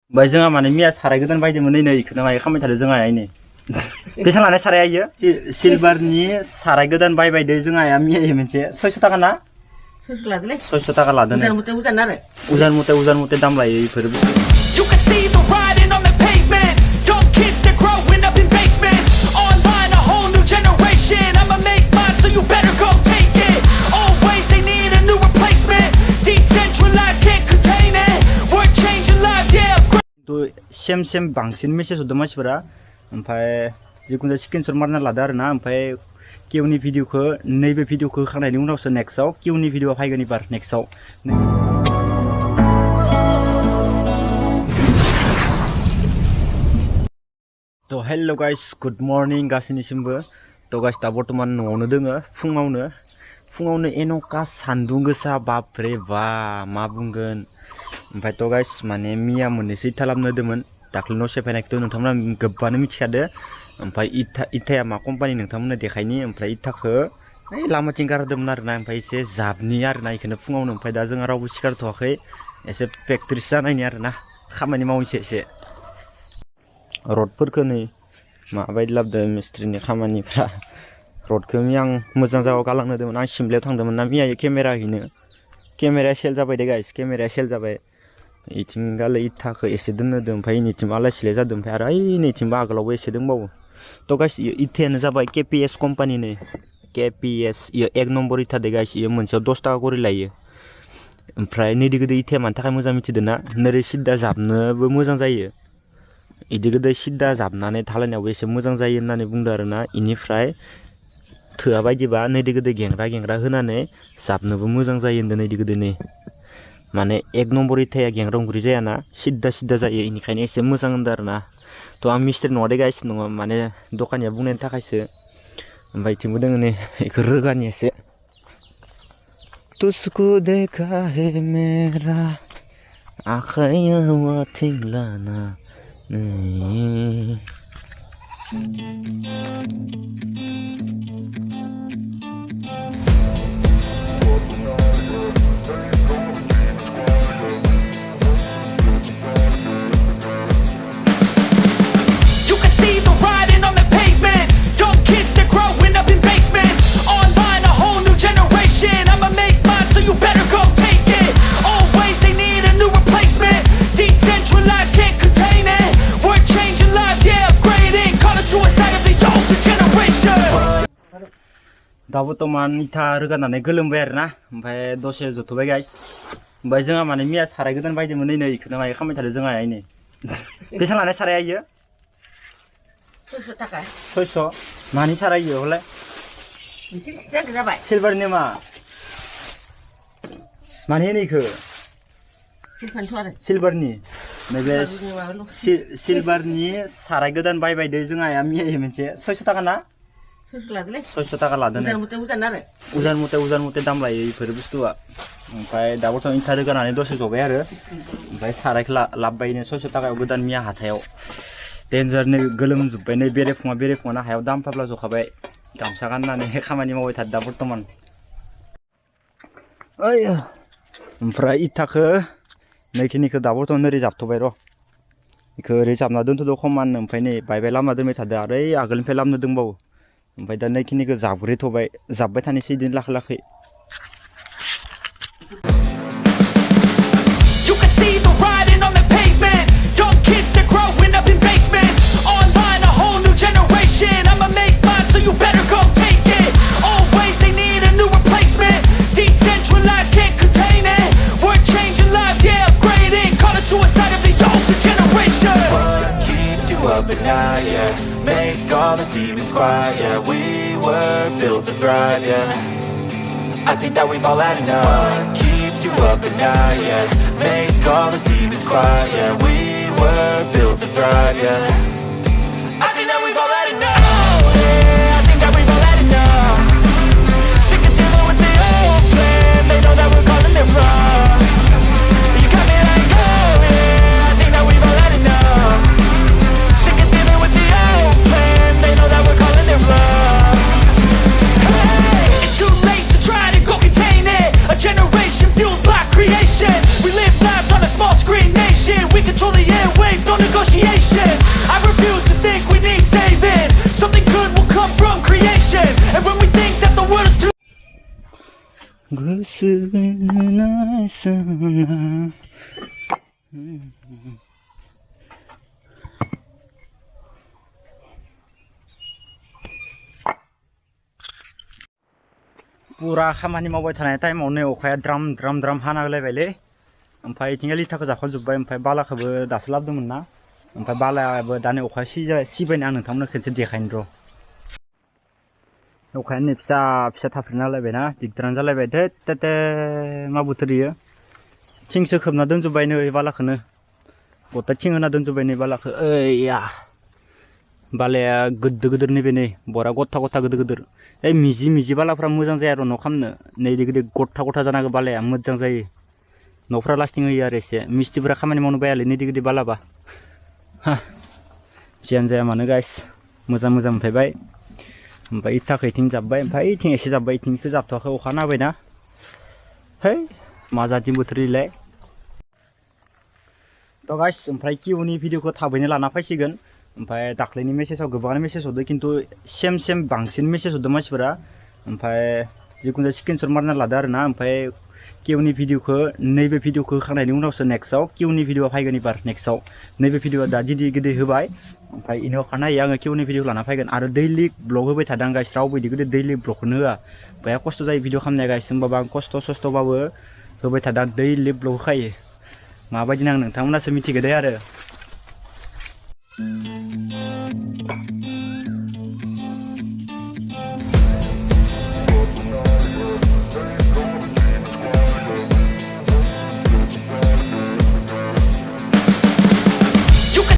ओमफ्राय जोंहा माने मिया साराय गोदान बायदोंमोन नै इखौनो माय खामाय थादों जोंहा आइनि बेसेबां लानाय साराया इयो सिलभारनि साराय गोदान बायबाय दे जोंहा मिया मोनसे 600 टाका ना 600 लादोलै 600 टाका लादों उजान मुते दाम लायो इफोरबो सेम बांसिन मेसेज हरदों मानसिफोरा ओमफ्राय जिखुनु स्क्रिनशट मारना लादो आरोना ओमफ्राय किउनि भिडिअखौ नैबे भिडिअखौ होखांनायनि उनावसो नेक्स्टआव किउनि भिडिअ फैगोन एबार नेक्स्टआव तो हेलो गाइस गुड मर्निं गासैनिसिमबो तो गाइस दा बर्तमान न'आवनो दोङो फुङावनो एन'का सान्दुं गोसा बापरे बा मा बुंगोन ओमफ्राय तो गाइस माने मिया मोननैसो इथा लाबोनो होदोंमोन दाख्लै न' सेफायनायखौथ' नोंथांमोना गोबाङानो मिथिखादो ओमफ्राय इथाया मा कम्पानि नोंथांमोननो देखायनि ओमफ्राय इथाखौ ओइ लामाथिं गारदोंमोन आरोना ओमफ्राय एसे जाबनि आरोना इखौनो फुङावनो ओमफ्राय दा जोंहा रावबो सिखारथ'वाखै एसे प्रेक्टिस जानायनि आरोना खामानि मावनोसै एसे रडफोरखौ नै माबायदि लाबोदों मिस्ट्रिनि खामानिफ्रा रडखौ आं मोजां जायगायाव गालांनो होदोंमोन आं सिमलायाव थांदोंमोन ना मिया केमेरा हैनो केमेराया सेल जाबाय दे गाइस केमेराया सेल जाबाय इथिं गालै इथाखौ एसे दोननो होदों ओमफ्राय इनिथिंबो आलाय सिलाय जादों ओमफ्राय आरो ओइ नैथिंबो आगोलावबो एसे दंबावो तो गाइस इथायानो जाबाय केपिएस कम्पानिनि केपिएस इयो 1 नम्बर इथा दे गाइस इयो मोनसेयाव 10 टाका करि लायो ओमफ्राय नैदि गोदै इथाया मानि थाखाय मोजां मिथिदों ना नोरै सिद्दा जाबनोबो मोजां जायो इदि गोदै सिद्दा जाबनानै थालायनायावबो एसे मोजां जायो होननानै बुंदों आरोना इनिफ्राय थोआ बायदिबा नैदि गोदै गेंग्रा होनानै जाबनोबो मोजां जायो होनदों नैदि गोदै नै माने 1 नम्बर इथाया गेंग्रा जायाना सिद्दा जायो इनिखायनो एसे मोजां होनदों आरोना तो आं मिस्ट्रि नङा दे गाइस नङा माने दखानिया बुंनायनि थाखायसो ओमफ्राय इथिंबो दोङो नै इखौ रोगानि एसे तुझको देखा है मेरा आखायाव आथिं लाना दा बर्तमान इथा रोगानानै गोलोमबाय आरोना ओमफ्राय दसे जथ'बाय गाइस ओमफ्राय जोंहा माने मिया साराय गोदान बायदोंमोन नै इखौनो माय खामाय थादों जोंहा आइनि बेसेबां लानाय साराया इयो 600 टाका 600 मानि साराय इयो हले सिलभारनि मा मानि होनो इखो सिलभारनि नैबे सिलभारनि साराय गोदान बायबाय दे जोंहा मिया मोनसे 600 टाका ना 600 टाका लादों उजान मुते दाम लायो इफोर बुस्थुआ ओमफ्राय दा बर्तमान इथा रोगानानै दसे जबाय आरो ओमफ्राय सारायखौ लाबबायनो 600 टाकायाव गोदान मिया हाथायाव डेन्जार नै गोलोमजोब्बाय नै बेरेफुङा हायाव दाम फाब्ला जखाबाय गामसा गाननानै खामानि मावबाय थादों दा बर्तमान ओइ ओमफ्राय इथाखौ नैखिनिखौ दा बर्तमान ओरै जाबथ'बाय र' इखौ ओरै जाबना दोनथ'दो खमान ओमफ्राय नै बायबाय लामना दोनबाय थादों आरो ओइ आगोलनिफ्राय लामनो दंबावो ओमफ्राय दा नैखिनिखौ जाब्रेथ'बाय जाब्बाय थानोसै इदिनो लाखै But now, yeah, make all the demons quiet, yeah. We were built to thrive, yeah. I think that we've all had enough. What keeps you up at night, yeah. Make all the demons quiet, yeah. We were built to thrive, yeah. I think that we've all had enough. Oh, yeah, I think that we've all had enough. Sick of dealing with the old plan. They know that we're calling it wrong. You got me like, oh, yeah, I think that we've all had enough. It's too late to try to go contain it. A generation fueled by creation. We live lives on a small screen nation. We control the air. waves, no negotiation. I refuse to think we need saving. Something good will come from creation. And when we think that the world is too पुरा खामानि मावबाय थानाय टाइमावनो अखाया द्राम द्राम द्राम हाना होलायबायलै ओमफ्राय इथिंजाय लिटाखौ जाख'जोब्बाय ओमफ्राय बालाखौबो दासो लाबोदोंमोन ना ओमफ्राय बालायाबो दानि अखाया सिबायनो आं नोंथांमोननो खेनसे देखायनो र' अखाया नै फिसा फिसा थाफ्रिना होलायबायना दिगदारानो जालायबाय थेथे मा बोथोर इयो थिंसो खोबना दोनजोब्बाय नै बालाखौनो गथा थिं होना दोनजोब्बाय नै बालाखौ ओइया बालाया गोदोर गोदोर नैबे नै बरा गथा गथा गोदोर गोदोर ओइ मिजि मिजि बालाफ्रा मोजां जाया र' न' खालामनो नै गिदिर गथा गथा जानांगौ बालाया मोजां जायो न'फ्रा लास्टिं होयो आरो एसे मिस्ट्रिफोरा खामानि मावनो बायालै नै गिदिर बालाबा हा जियानो जाया मानो गाइस मोजां मोजां मोनफैबाय ओमफ्राय इथाखौ इथिं जाब्बाय ओमफ्राय इथिं एसे जाब्बाय इथिंथ' जाबथ'वाखै अखा नाबायना है मा जाति बोथोर इलाय थ' गाइस ओमफ्राय किउनि भिडिअखौ थाबैनो लाना फैसिगोन ओमफ्राय दाख्लैनि मेसेजाव गोबाङानो मेसेज हरदों खिन्थु सेम बांसिन मेसेज हरदों मानसिफोरा ओमफ्राय जिखुनु स्क्रिनशट मारना लादो आरोना ओमफ्राय किउनि भिडिअखौ नैबे भिडिअखौ होखांनायनि उनावसो नेक्स्टआव किउनि भिडिअआ फैगोन एबार नेक्स्टआव नैबे भिडिअआ दा गिदिर होबाय ओमफ्राय इनि अखानायै आङो किउनि भिडिअ लाना फैगोन आरो दैलि ब्लग होबाय थादों आं गाइस रावबो इदि दैलि ब्लगखौनो होआ ओमफ्राय खस्थ' जायो भिडिअ खालामनाया गाइस होमबाबो आं खस्थ'बाबो होबाय थादों दैलि ब्लग होखायो माबायदि नाङो नोंथांमोनासो मिथिगो दे आरो